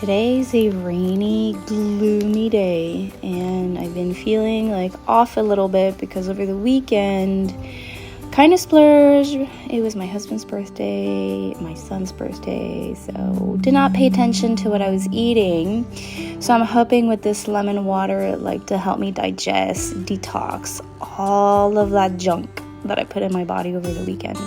Today's a rainy, gloomy day, and I've been feeling like off a little bit because over the weekend, kind of splurged. It was my husband's birthday, my son's birthday, so did not pay attention to what I was eating. So I'm hoping with this lemon water, to help me digest, detox all of that junk that I put in my body over the weekend.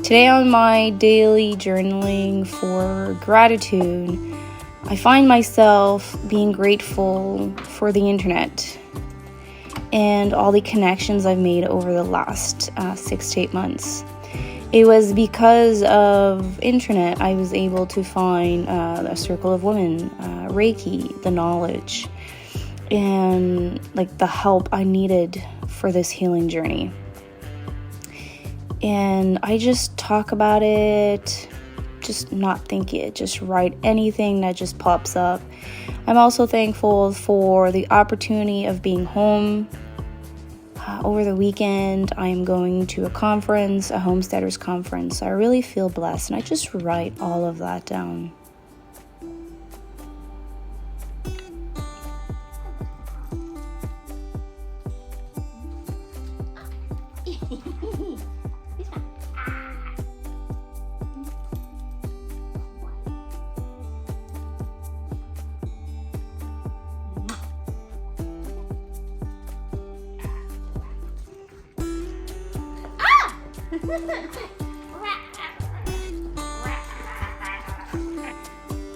Today on my daily journaling for gratitude, I find myself being grateful for the internet and all the connections I've made over the last 6 to 8 months. It was because of internet I was able to find a circle of women, Reiki, the knowledge, and the help I needed for this healing journey. And I just talk about it, just not think it, just write anything that just pops up. I'm also thankful for the opportunity of being home. Over the weekend, I am going to a conference, a homesteaders conference. So I really feel blessed, and I just write all of that down.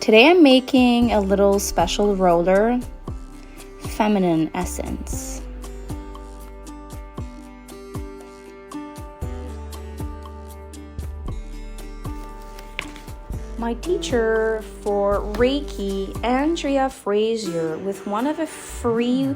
Today I'm making a little special roller, feminine essence. My teacher for Reiki, Andrea Frazier, with one of a free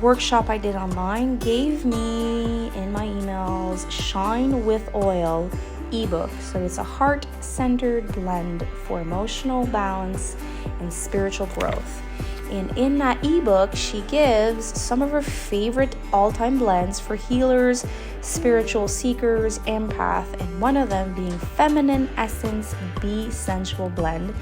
workshop I did online, gave me in my emails Shine with Oil ebook. So it's a heart-centered blend for emotional balance and spiritual growth. And in that ebook, she gives some of her favorite all-time blends for healers, spiritual seekers, empath, and one of them being Feminine Essence Be Sensual Blend.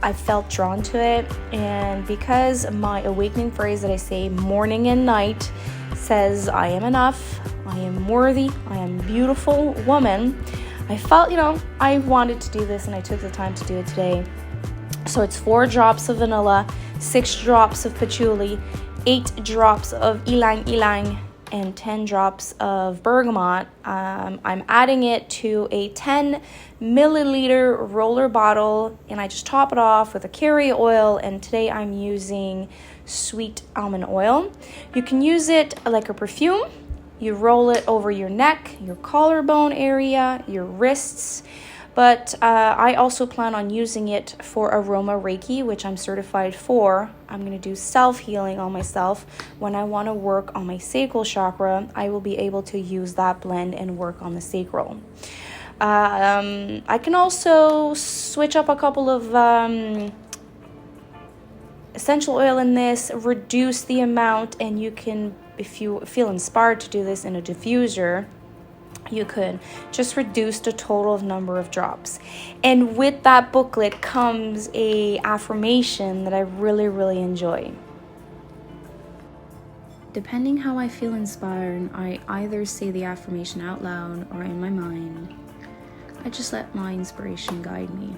I felt drawn to it, and because my awakening phrase that I say morning and night says I am enough, I am worthy, I am beautiful woman, I felt, I wanted to do this, and I took the time to do it today. So it's 4 drops of vanilla, 6 drops of patchouli, 8 drops of ylang ylang, and 10 drops of bergamot. I'm adding it to a 10 milliliter roller bottle, and I just top it off with a carrier oil, and today I'm using sweet almond oil. You can use it like a perfume. You roll it over your neck, your collarbone area, your wrists. But I also plan on using it for aroma Reiki, which I'm certified for. I'm going to do self-healing on myself. When I want to work on my sacral chakra, I will be able to use that blend and work on the sacral. I can also switch up a couple of essential oil in this, reduce the amount, and you can, if you feel inspired to do this in a diffuser, you could just reduce the total of number of drops. And with that booklet comes a affirmation that I really, really enjoy. Depending how I feel inspired, I either say the affirmation out loud or in my mind. I just let my inspiration guide me.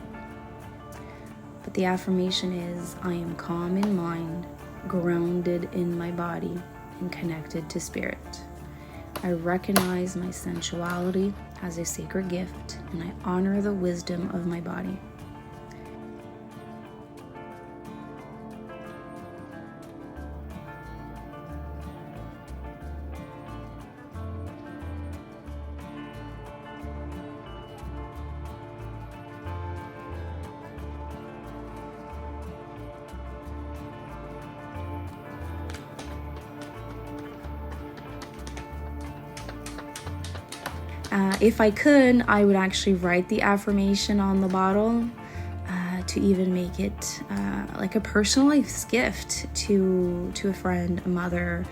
But the affirmation is, I am calm in mind, grounded in my body, and connected to spirit. I recognize my sensuality as a sacred gift, and I honor the wisdom of my body. If I could, I would actually write the affirmation on the bottle to even make it like a personalized gift to a friend, a mother.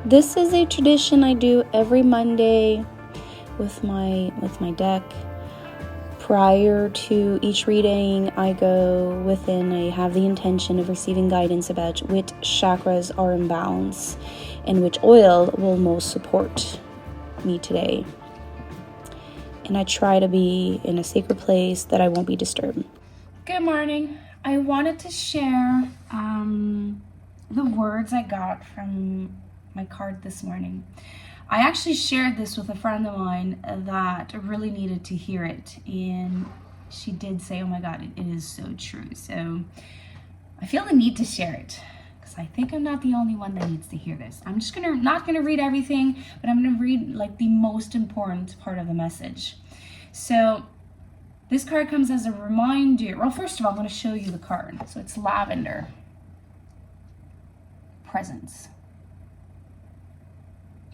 This is a tradition I do every Monday with my deck. Prior to each reading, I go within, I have the intention of receiving guidance about which chakras are in balance and which oil will most support me today. And I try to be in a sacred place that I won't be disturbed. Good morning. I wanted to share the words I got from my card this morning. I actually shared this with a friend of mine that really needed to hear it, and she did say, oh my God, it is so true. So I feel the need to share it because I think I'm not the only one that needs to hear this. I'm just not gonna read everything, but I'm gonna read like the most important part of the message. So this card comes as a reminder. Well, first of all, I'm gonna show you the card. So it's lavender, presence.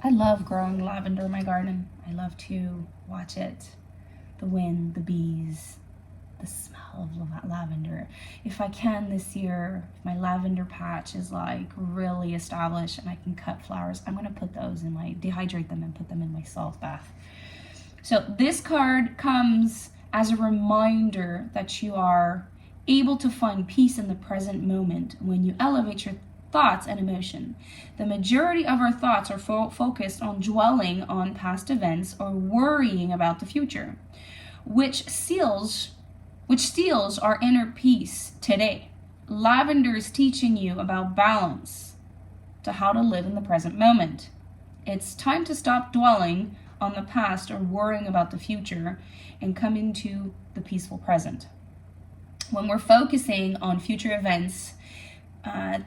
I love growing lavender in my garden. I love to watch it, the wind, the bees, the smell of lavender. If I can this year, if my lavender patch is like really established and I can cut flowers, I'm gonna put those in dehydrate them and put them in my salt bath. So this card comes as a reminder that you are able to find peace in the present moment when you elevate your thoughts and emotion. The majority of our thoughts are focused on dwelling on past events or worrying about the future, which steals our inner peace today. Lavender is teaching you about balance, to how to live in the present moment. It's time to stop dwelling on the past or worrying about the future and come into the peaceful present. When we're focusing on future events,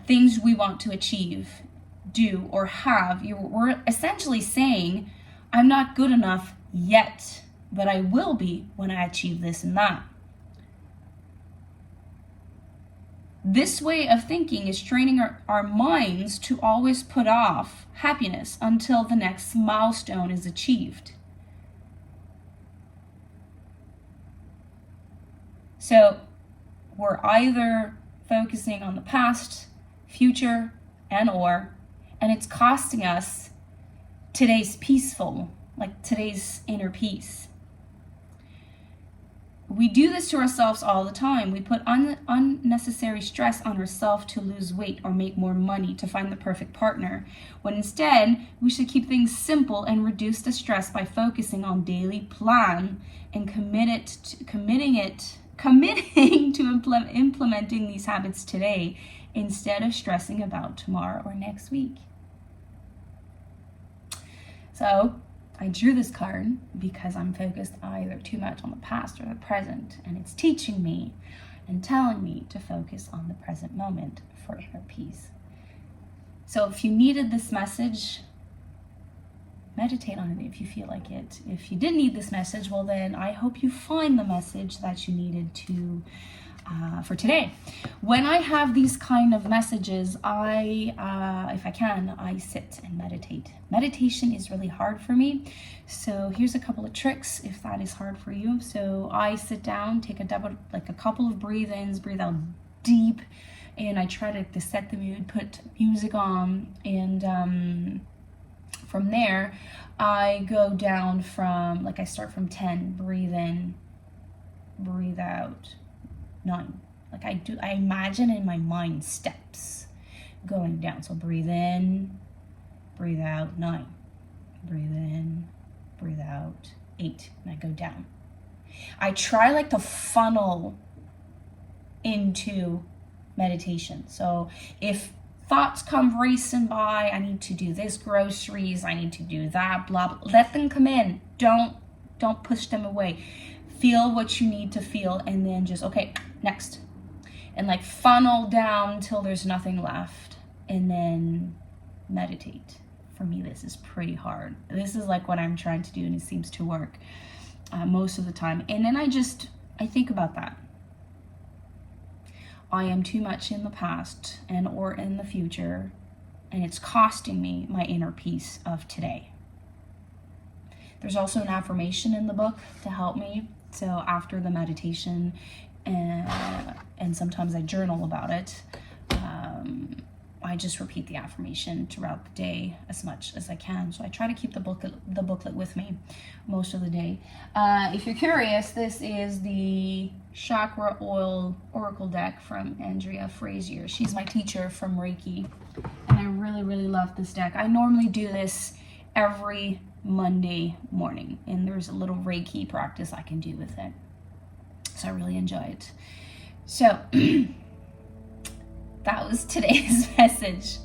things we want to achieve, do, or have, we're essentially saying, I'm not good enough yet, but I will be when I achieve this and that. This way of thinking is training our minds to always put off happiness until the next milestone is achieved. So we're either focusing on the past, future, and it's costing us today's today's inner peace. We do this to ourselves all the time. We put unnecessary stress on ourselves to lose weight or make more money to find the perfect partner, when instead we should keep things simple and reduce the stress by focusing on daily plan and committing to implementing these habits today instead of stressing about tomorrow or next week. So I drew this card because I'm focused either too much on the past or the present, and it's teaching me and telling me to focus on the present moment for inner peace. So if you needed this message, meditate on it if you feel like it. If you didn't need this message, well then I hope you find the message that you needed to for today. When I have these kind of messages, if I can, I sit and meditate. Meditation is really hard for me. So here's a couple of tricks if that is hard for you. So I sit down, take a couple of breathe-ins, breathe out deep, and I try to set the mood, put music on, and from there, I go down from, I start from 10, breathe in, breathe out, 9. I imagine in my mind steps going down. So breathe in, breathe out, 9. Breathe in, breathe out, 8. And I go down. I try to funnel into meditation. So if thoughts come racing by, I need to do this groceries, I need to do that, blah, blah. Let them come in. Don't push them away. Feel what you need to feel, and then just, okay, next. And funnel down till there's nothing left. And then meditate. For me, this is pretty hard. This is like what I'm trying to do, and it seems to work most of the time. And then I think about that. I am too much in the past and or in the future, and it's costing me my inner peace of today. There's also an affirmation in the book to help me. So after the meditation, and sometimes I journal about it, I just repeat the affirmation throughout the day as much as I can. So I try to keep the booklet with me most of the day. If you're curious, this is the Chakra Oil Oracle deck from Andrea Frazier. She's my teacher from Reiki, and I really, really love this deck. I normally do this every Monday morning, and there's a little Reiki practice I can do with it. So I really enjoy it. So that was today's message.